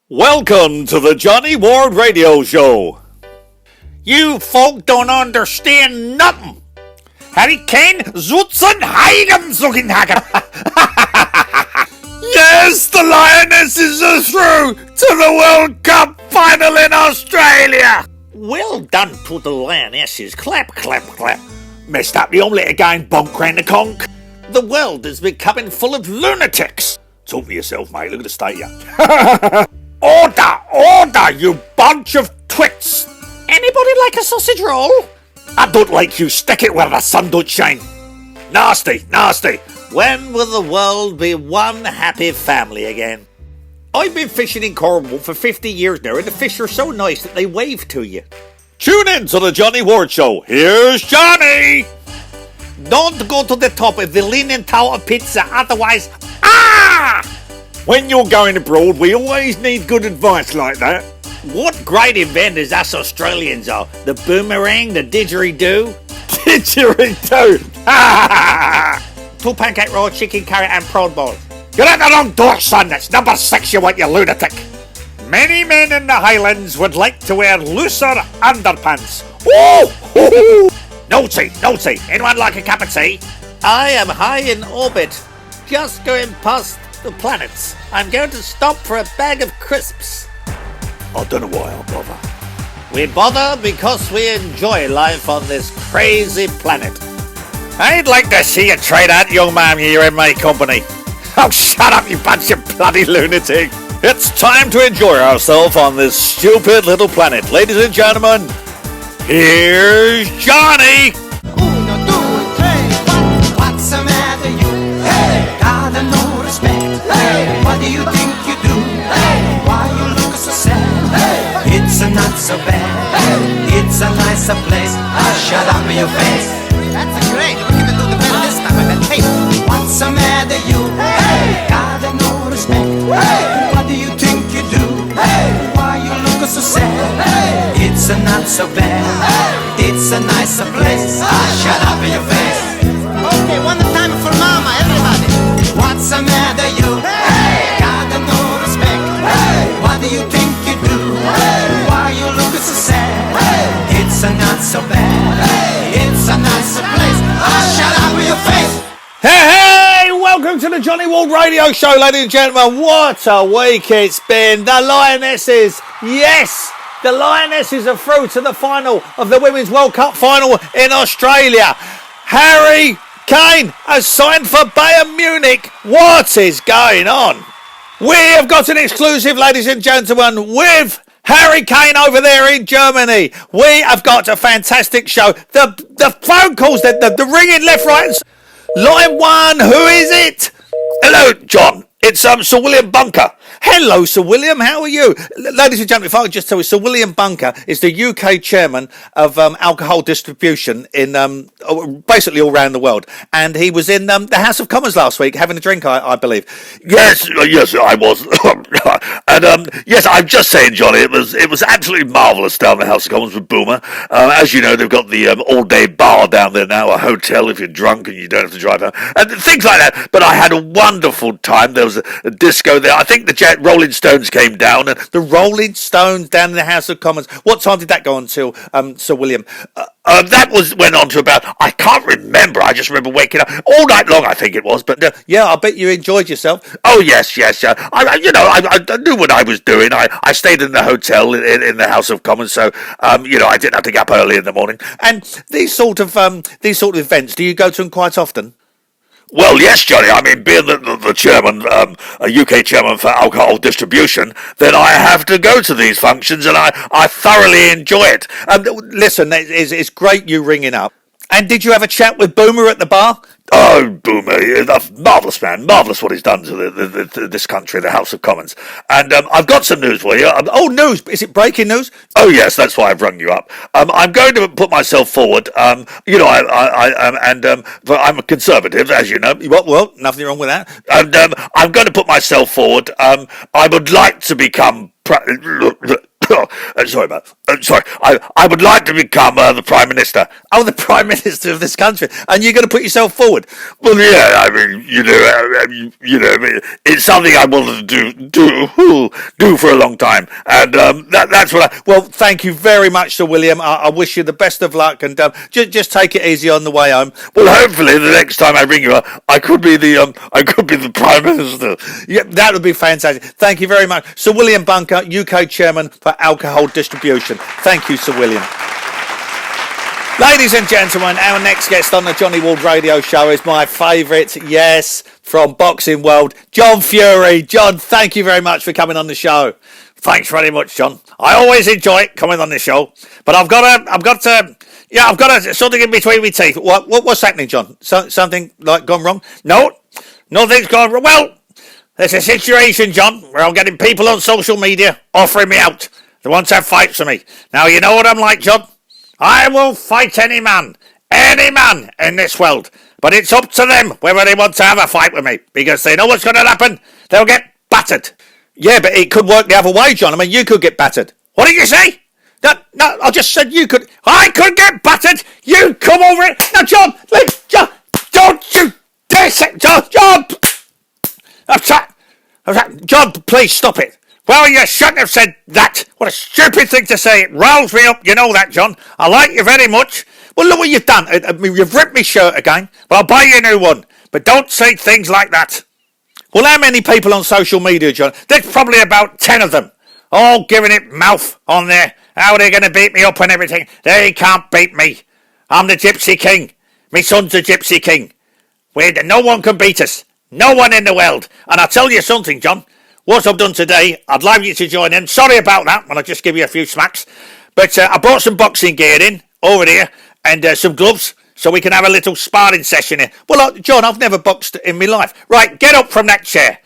Welcome to the Johnny Ward Radio Show. You folk don't understand nothing. Harry Kane, Zutzen, Heiden, Zuckenhagen. Yes, the Lionesses are through to the World Cup final in Australia. Well done to the Lionesses. Clap, clap, clap. Messed up the omelette again, bonk round the conch. The world is becoming full of lunatics. Talk for yourself, mate. Look at the state of you. Order, you bunch of twits. Anybody like a sausage roll? I don't like you. Stick it where the sun don't shine. Nasty. When will the world be one happy family again? I've been fishing in Cornwall for 50 years now, and the fish are so nice that they wave to you. Tune in to the Johnny Ward Show. Here's Johnny. Don't go to the top of the Leaning Tower Pizza, otherwise... When you're going abroad, we always need good advice like that. What great inventors us Australians are. The boomerang, the didgeridoo. Didgeridoo. 2 pancake roll, chicken curry and prawn balls. You're at the wrong door, son. That's number 6 you want, you lunatic. Many men in the Highlands would like to wear looser underpants. Oh! Naughty. Anyone like a cup of tea? I am high in orbit, just going past the planets. I'm going to stop for a bag of crisps. I don't know why I bother. We bother because we enjoy life on this crazy planet. I'd like to see you try that, young man, here in my company. Oh, shut up, you bunch of bloody lunatic. It's time to enjoy ourselves on this stupid little planet. Ladies and gentlemen, here's Johnny. 1, 2, 3, what's the matter you? Hey, got no respect. Hey, what do you think you do? Hey, why you look so sad? Hey, it's not so bad. Hey, it's a nicer place. Shut up your face. That's great. We're gonna do the best this time. I bet. Hey, what's the matter you? Hey, got no respect. Hey, what do you think you do? Hey, why you look so sad? Hey, it's not so bad. Hey, it's a nicer place. Shut up your face. Okay, one time for mama, everybody. What's the matter you? Hey, got no respect. Hey, what do you think you do? Hey, why you look so sad? Hey, it's not so bad. Hey, it's a nicer place. Shut up your face. Hey, welcome to the Johnny Ward Radio Show, ladies and gentlemen. What a week it's been. The Lionesses, yes, the Lionesses are through to the final of the Women's World Cup final in Australia. Harry Kane has signed for Bayern Munich. What is going on? We have got an exclusive, ladies and gentlemen, with Harry Kane over there in Germany. We have got a fantastic show. The phone calls, the ringing left, right, and line 1, who is it? Hello, John. It's Sir William Bunker. Hello, Sir William. How are you? Ladies and gentlemen, if I could just tell you, Sir William Bunker is the UK chairman of alcohol distribution in basically all around the world. And he was in the House of Commons last week having a drink, I believe. Yes, I was. And yes, I'm just saying, Johnny, it was absolutely marvellous down the House of Commons with Boomer. As you know, they've got the all-day bar down there now, a hotel if you're drunk and you don't have to drive home, and things like that. But I had a wonderful time. There was a disco there. I think the Rolling Stones came down. And The Rolling Stones down in the House of Commons. What time did that go until, Sir William? that went on to about, I can't remember. I just remember waking up all night long, I think it was. But yeah, I bet you enjoyed yourself. Oh, yes. I knew what I was doing. I stayed in the hotel in the House of Commons, so, I didn't have to get up early in the morning. And these sort of events, do you go to them quite often? Well, yes, Johnny. I mean, being the chairman, a UK chairman for alcohol distribution, then I have to go to these functions, and I thoroughly enjoy it. Listen, it's great you ringing up. And did you have a chat with Boomer at the bar? Oh, Boomer, marvellous man, marvellous what he's done to this country, the House of Commons. And I've got some news for you. News? Is it breaking news? Oh, yes, that's why I've rung you up. I'm going to put myself forward. I'm a conservative, as you know. Well, nothing wrong with that. And I'm going to put myself forward. I would like to become I would like to become the Prime Minister. Oh, the Prime Minister of this country. And you're going to put yourself forward? Well, yeah, I mean, it's something I wanted to do for a long time, and that's what I. Well, thank you very much, Sir William. I wish you the best of luck, and just take it easy on the way home. Well, hopefully the next time I ring you, I could be the Prime Minister. Yeah, that would be fantastic. Thank you very much, Sir William Bunker, UK Chairman for Alcohol Distribution. Thank you, Sir William. Ladies and gentlemen, our next guest on the Johnny Ward Radio Show is my favourite, yes, from Boxing World, John Fury. John, thank you very much for coming on the show. Thanks very much, John. I always enjoy coming on the show, but I've got something in between my teeth. What's happening, John? Something like gone wrong? No, nothing's gone wrong. Well, there's a situation, John, where I'm getting people on social media offering me out. They want to have fights with me. Now, you know what I'm like, John? I will fight any man in this world. But it's up to them whether they want to have a fight with me, because they know what's going to happen. They'll get battered. Yeah, but it could work the other way, John. I mean, you could get battered. What did you say? No, I just said you could. I could get battered. You come over it. Now, John, don't you dare say, John. John, please stop it. Well, you shouldn't have said that. What a stupid thing to say. It riles me up. You know that, John. I like you very much. Well, look what you've done. You've ripped my shirt again. Well, I'll buy you a new one. But don't say things like that. Well, how many people on social media, John? There's probably about 10 of them. All giving it mouth on there. How they're going to beat me up and everything. They can't beat me. I'm the Gypsy King. My son's the Gypsy King. No one can beat us. No one in the world. And I'll tell you something, John. What I've done today, I'd like you to join in. Sorry about that, when I just give you a few smacks. But I brought some boxing gear in, over here, and some gloves, so we can have a little sparring session here. Well, John, I've never boxed in my life. Right, get up from that chair.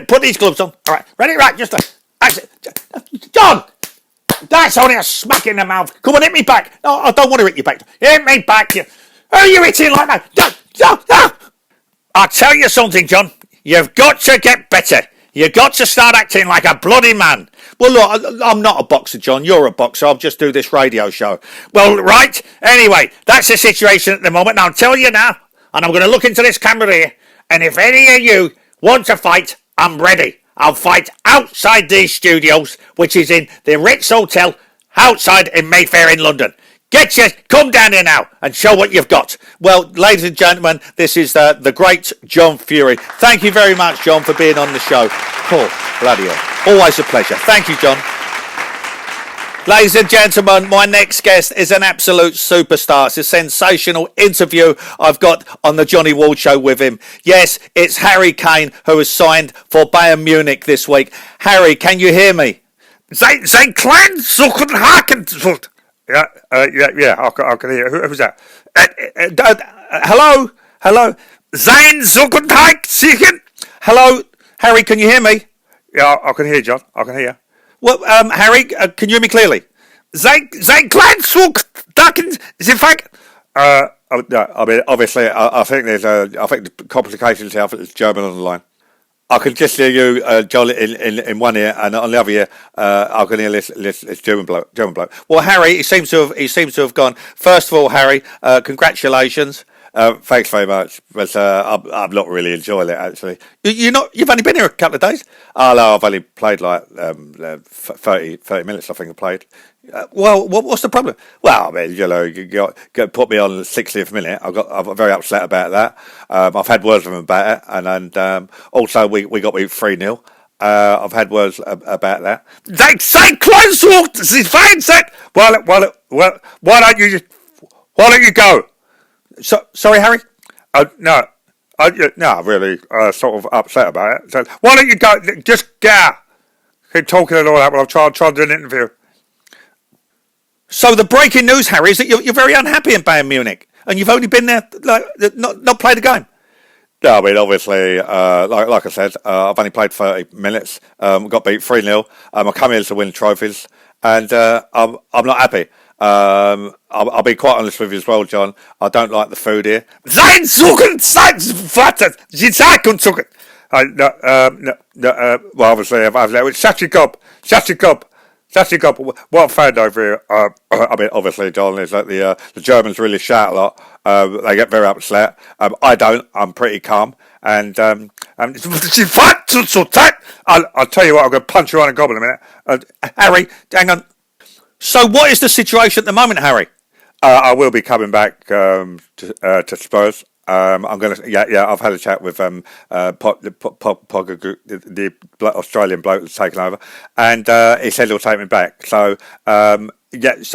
Put these gloves on. All right, ready? Right, just John! That's only a smack in the mouth. Come on, hit me back. No, I don't want to hit you back. Hit me back. Who are you hitting like that? I'll tell you something, John. You've got to get better. You got to start acting like a bloody man. Well, look, I'm not a boxer, John. You're a boxer. I'll just do this radio show. Well, right. Anyway, that's the situation at the moment. Now, I'll tell you now, and I'm going to look into this camera here, and if any of you want to fight, I'm ready. I'll fight outside these studios, which is in the Ritz Hotel, outside in Mayfair in London. Come down here now and show what you've got. Well, ladies and gentlemen, this is the great John Fury. Thank you very much, John, for being on the show. Cool. Bloody hell. Always a pleasure. Thank you, John. Ladies and gentlemen, my next guest is an absolute superstar. It's a sensational interview I've got on the Johnny Ward Show with him. Yes, it's Harry Kane, who has signed for Bayern Munich this week. Harry, can you hear me? Sein kleinen Zuckenhaken. Yeah, I can hear. Who's that? Hello? Sein Zuckenhaken. Hello? Harry, can you hear me? Yeah, I can hear, John. I can hear. Well, Harry, can you hear me clearly? Sein kleinen Zuckenhaken. Is in fact. No, I mean, obviously, I think the complications here. I think there's German on the line. I can just hear you, John, in one ear, and on the other ear, I can hear this German bloke. Well, Harry, he seems to have gone. First of all, Harry, congratulations. Thanks very much, but I'm not really enjoying it actually. You've only been here a couple of days. Oh no, I've only played like 30 minutes. I think I played. Well, what's the problem? Well, I mean, you got put me on the 60th minute. I'm very upset about that. I've had words with him about it, and also we got beat 3-0. I've had words about that. Sein kleinen Zuckenhaken. Why don't you go? Sorry, Harry? No, I'm really sort of upset about it. So why don't you go? Just get out. Keep talking and all that. Well, I'll try to do an interview. So the breaking news, Harry, is that you're very unhappy in Bayern Munich, and you've only been there, like, not played a game. No, I mean, obviously, like I said, I've only played 30 minutes. Got beat 3-0. I come here to win trophies, and I'm not happy. I'll be quite honest with you as well, John. I don't like the food here. Sein Vater, Sie sagen Zucken. Well, obviously, I've shut your gob. It's actually got what I've found over here. I mean, obviously, John, is that the Germans really shout a lot. They get very upset. I don't. I'm pretty calm. And I'll tell you what. I'm going to punch you on a gob in a minute. Harry, hang on. So what is the situation at the moment, Harry? I will be coming back to Spurs. I'm gonna, I've had a chat with the Australian bloke that's taken over, and he said he'll take me back. So I just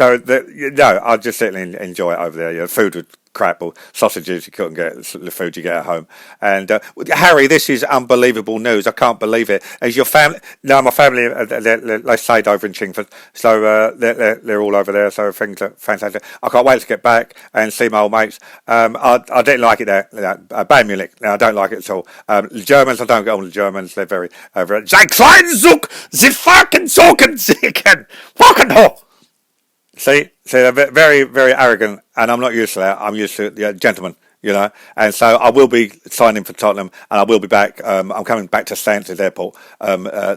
certainly enjoy it over there. The food was crap, or sausages you couldn't get, the food you get at home. And Harry, this is unbelievable news. I can't believe it. Is your family? No, my family they stayed over in Chingford, so they're all over there. So things are fantastic. I can't wait to get back and see my old mates. I didn't like it there. Bayern Munich. No, I don't like it at all. The Germans, I don't get on with the Germans. They're very. Sein kleinen Zuck, sie fucking zocken, sie can fucking ho. See, they're very, very arrogant, and I'm not used to that. I'm used to gentlemen, and so I will be signing for Tottenham, and I will be back. I'm coming back to Stansted Airport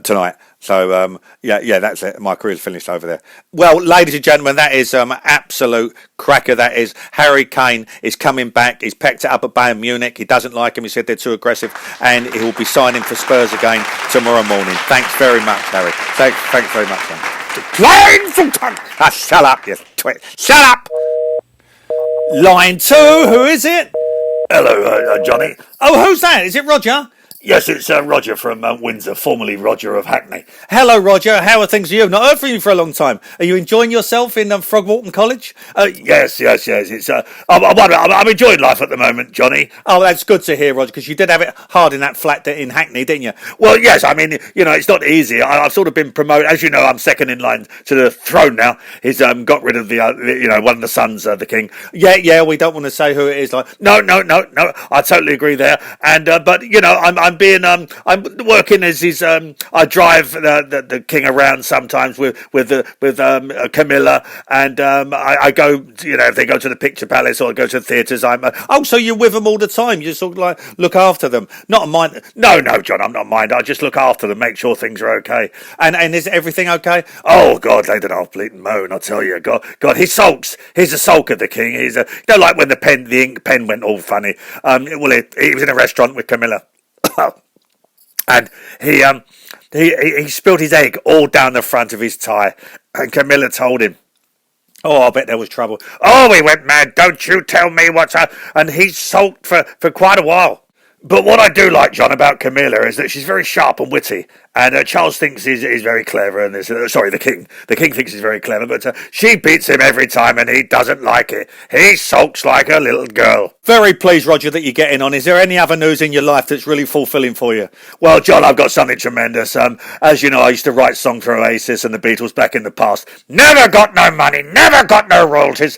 tonight. So, that's it. My career's finished over there. Well, ladies and gentlemen, that is absolute cracker. That is Harry Kane is coming back. He's packed it up at Bayern Munich. He doesn't like him. He said they're too aggressive, and he will be signing for Spurs again tomorrow morning. Thanks very much, Harry. Thanks very much, man. Klein Zuck. Shut up, you twit. Shut up. Line 2, who is it? Hello, Johnny. Oh, who's that? Is it Roger? Yes, it's Roger from Windsor, formerly Roger of Hackney. Hello, Roger. How are things with you? Not heard from you for a long time. Are you enjoying yourself in Frogmorton College? Yes. It's I'm enjoying life at the moment, Johnny. Oh, that's good to hear, Roger, because you did have it hard in that flat in Hackney, didn't you? Well, yes. I mean, it's not easy. I've sort of been promoted, as you know. I'm second in line to the throne now. He's got rid of the one of the sons, the king. Yeah. We don't want to say who it is. No. I totally agree there. And but I'm working as his. I drive the king around sometimes with Camilla, and I go. If they go to the Picture Palace or go to the theatres, so you're with them all the time. You sort of look after them. Not mind. No, John, I'm not mind. I just look after them, make sure things are okay. And is everything okay? Oh God, they don't half bleeding moan. I tell you, God, he sulks. He's a sulker, the king. He's like when the ink pen went all funny. He was in a restaurant with Camilla. And he spilled his egg all down the front of his tie, and Camilla told him. Oh, I bet there was trouble. Oh, he went mad. Don't you tell me what's up. And he sulked for quite a while. But what I do like, John, about Camilla is that she's very sharp and witty, and Charles thinks he's very clever. And the king thinks he's very clever, but she beats him every time, and he doesn't like it. He sulks like a little girl. Very pleased, Roger, that you're getting on. Is there any other news in your life that's really fulfilling for you? Well, John, I've got something tremendous. As you know, I used to write songs for Oasis and the Beatles back in the past. Never got no money, never got no royalties.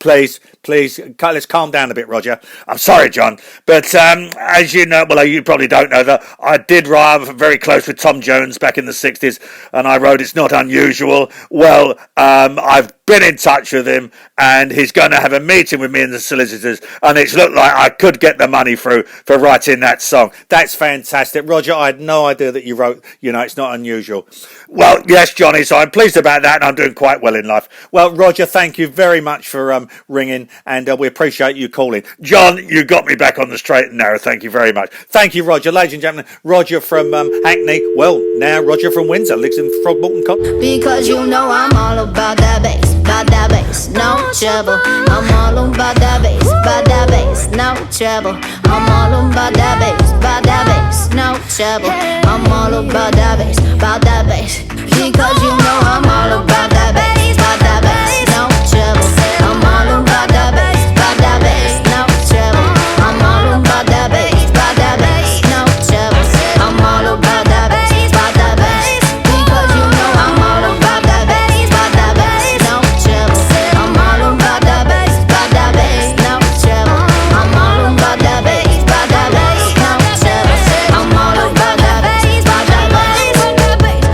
Please, let's calm down a bit, Roger. I'm sorry, John, but as you know, well, you probably don't know that I did write very close with Tom Jones back in the 60s, and I wrote It's Not Unusual. Well, I've been in touch with him, and he's going to have a meeting with me and the solicitors, and it's looked like I could get the money through for writing that song. That's fantastic. Roger, I had no idea that you wrote, It's Not Unusual. Well, yes, Johnny, so I'm pleased about that, and I'm doing quite well in life. Well, Roger, thank you very much for ringing, and we appreciate you calling. John, you got me back on the straight and narrow. Thank you very much. Thank you, Roger. Ladies and gentlemen, Roger from Hackney. Well, now Roger from Windsor lives in Frogmorton College. Because I'm all about that bass, no trouble. I'm all about that bass, no trouble. I'm all about that bass, no trouble. I'm all about that bass, because I'm all about that bass, no trouble. I'm all about that bass, no trouble. I'm all about that bass, no trouble. I'm all about that bass, because I'm all about that bass, no trouble. I'm all about that bass, no trouble. I'm all about that bass, no trouble. I'm all about that bass.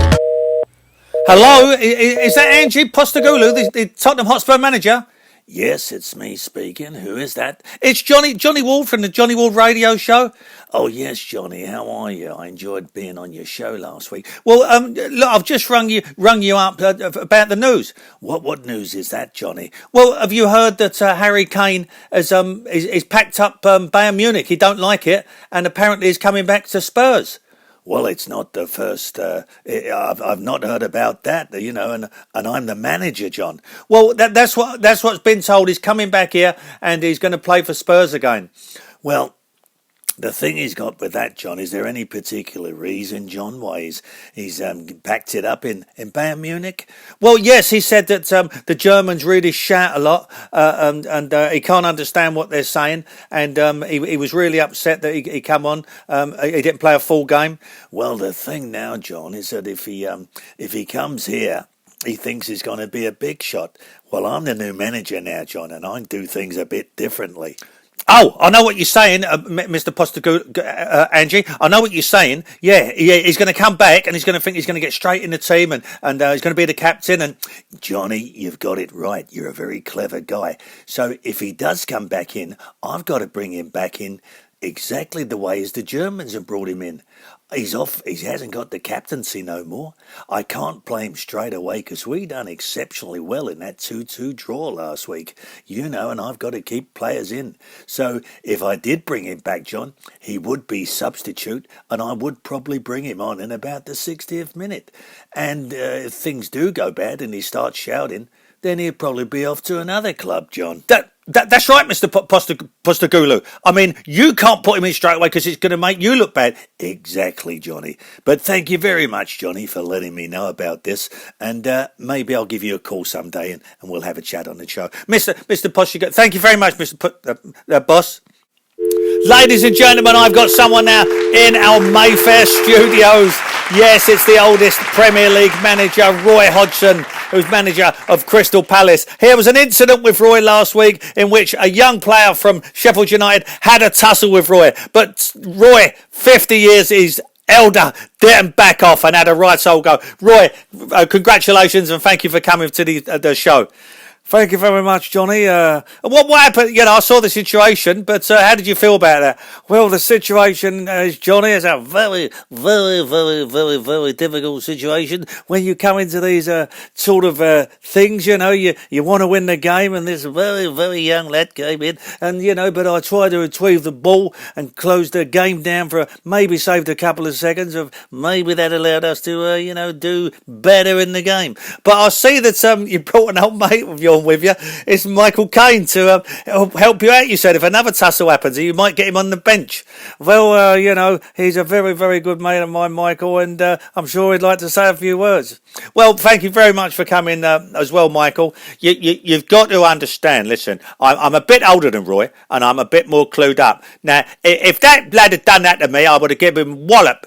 Hello, is that Angie Postecoglou, the Tottenham Hotspur manager? Yes, it's me speaking. Who is that? It's Johnny Ward from the Johnny Ward Radio Show. Oh, yes, Johnny. How are you? I enjoyed being on your show last week. Well, look, I've just rung you up about the news. What news is that, Johnny? Well, have you heard that Harry Kane is packed up Bayern Munich? He don't like it, and apparently he's coming back to Spurs. Well, it's not the first. I've not heard about that, and I'm the manager, John. Well, that's what's been told. He's coming back here, and he's going to play for Spurs again. Well, the thing he's got with that, John, is there any particular reason, John, why he's packed it up in Bayern Munich? Well, yes, he said that the Germans really shout a lot, and he can't understand what they're saying, and he was really upset that he come on. He didn't play a full game. Well, the thing now, John, is that if he comes here, he thinks he's going to be a big shot. Well, I'm the new manager now, John, and I do things a bit differently. Oh, I know what you're saying, Mr. Angie. I know what you're saying. Yeah, he's going to come back and he's going to think he's going to get straight in the team and he's going to be the captain. And Johnny, you've got it right. You're a very clever guy. So if he does come back in, I've got to bring him back in exactly the way as the Germans have brought him in. He's off. He hasn't got the captaincy no more. I can't play him straight away because we done exceptionally well in that 2-2 draw last week. And I've got to keep players in. So if I did bring him back, John, he would be substitute and I would probably bring him on in about the 60th minute. And if things do go bad and he starts shouting, then he'll probably be off to another club, John. That's right, Mr. Postecoglou. I mean, you can't put him in straight away because it's going to make you look bad. Exactly, Johnny. But thank you very much, Johnny, for letting me know about this. And maybe I'll give you a call someday and we'll have a chat on the show. Mr. Postecoglou, thank you very much, Mr. Boss. Ladies and gentlemen, I've got someone now in our Mayfair studios. Yes, it's the oldest Premier League manager, Roy Hodgson, who's manager of Crystal Palace. Here was an incident with Roy last week in which a young player from Sheffield United had a tussle with Roy. But Roy, 50 years, is elder, didn't back off and had a right soul go. Roy, congratulations and thank you for coming to the show. Thank you very much, Johnny. What happened? I saw the situation, but how did you feel about that? Well, the situation is, Johnny, is a very, very, very, very, very difficult situation when you come into these sort of things, you want to win the game, and this very, very young lad came in, and, but I tried to retrieve the ball and close the game down for maybe saved a couple of seconds of maybe that allowed us to, do better in the game. But I see that you brought an old mate with you. It's Michael Caine to help you out. You said if another tussle happens, you might get him on the bench. Well, he's a very, very good mate of mine, Michael, and I'm sure he'd like to say a few words. Well, thank you very much for coming as well, Michael. You've got to understand. Listen, I'm a bit older than Roy, and I'm a bit more clued up. Now, if that lad had done that to me, I would have given him wallop,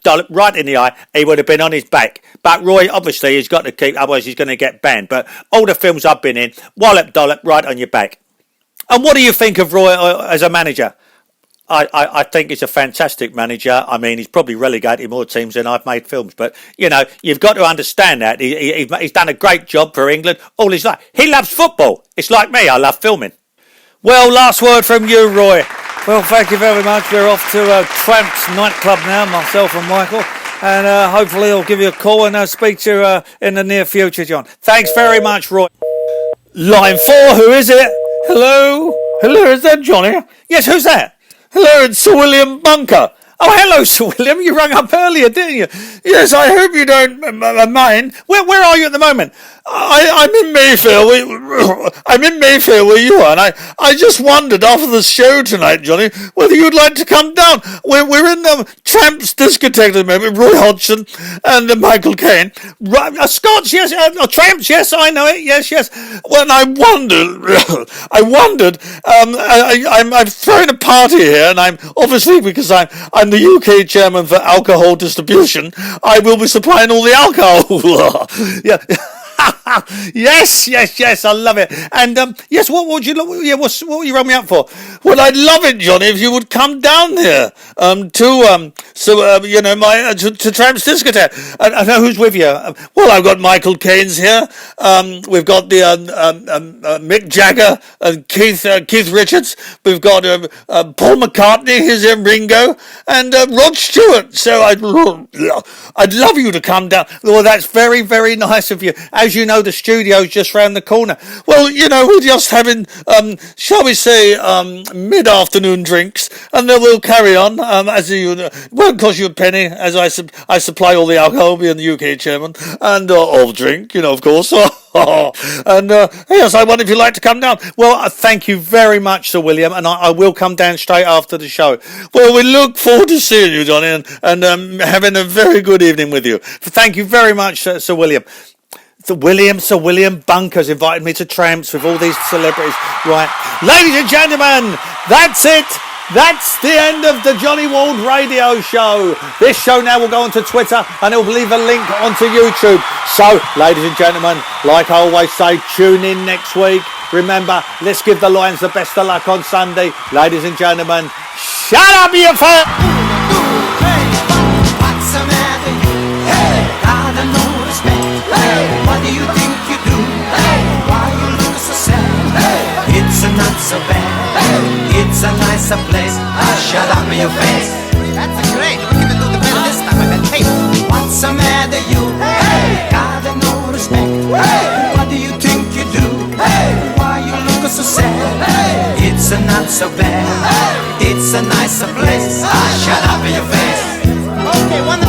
dollop, right in the eye. He would have been on his back. But Roy, obviously, he's got to keep, otherwise he's going to get banned. But all the films I've been in, wallop, dollop, right on your back. And what do you think of Roy as a manager? I think he's a fantastic manager. I mean, he's probably relegated more teams than I've made films. But, you've got to understand that. He's done a great job for England all his life. He loves football. It's like me. I love filming. Well, last word from you, Roy. Well, thank you very much. We're off to Tramps nightclub now, myself and Michael. And hopefully I'll give you a call and speak to you in the near future, John. Thanks very much, Roy. Line 4, who is it? Hello? Hello, is that Johnny? Yes, who's that? Hello, it's Sir William Bunker. Oh, hello, Sir William. You rang up earlier, didn't you? Yes, I hope you don't mind. Where are you at the moment? I'm in Mayfair. I'm in Mayfair where you are, and I just wondered after the show tonight, Johnny, whether you'd like to come down. We're in the Tramps discotheque at the moment, Roy Hodgson and Michael Caine. Scots, yes. Tramps, yes, I know it. Yes. Well, I wondered. I'm throwing a party here, and I'm obviously because I'm the UK chairman for alcohol distribution. I will be supplying all the alcohol. Yeah. Yes, I love it. And yes, what would you? What would you run me up for? Well, I'd love it, Johnny, if you would come down here to Tramps Discotheque. I know who's with you. Well, I've got Michael Caine's here. We've got the Mick Jagger and Keith Richards. We've got Paul McCartney. He's in Ringo and Rod Stewart. So I'd love you to come down. Well, that's very, very nice of you. As you know, the studio's just round the corner. Well, we're just having, shall we say, mid-afternoon drinks, and then we'll carry on. As you won't cost you a penny, as I supply all the alcohol, being the UK chairman, and of drink, of course. And yes, I wonder if you'd like to come down. Well, thank you very much, Sir William, and I will come down straight after the show. Well, we look forward to seeing you, Johnny, and having a very good evening with you. Thank you very much, Sir William. Sir William Bunker's invited me to Tramps with all these celebrities. Right, ladies and gentlemen, that's it. That's the end of the Johnny Wald radio show. This show now will go onto Twitter and it will leave a link onto YouTube. So, ladies and gentlemen, like I always say, tune in next week. Remember, let's give the Lions the best of luck on Sunday. Ladies and gentlemen, shut up, you fuck! What's the matter, you? Hey, got no respect. Hey, what do you think you do? Hey, why you look so sad? Hey, it's not so bad. Hey, it's a nicer place. Shut up in your face. That's great. We can do the best this time. I bet. Hey, what's the matter, you? Hey, got no respect. Hey, what do you think you do? Hey, why you look so sad? Hey, it's not so bad. It's a nicer place. Shut up in your face. Okay, one.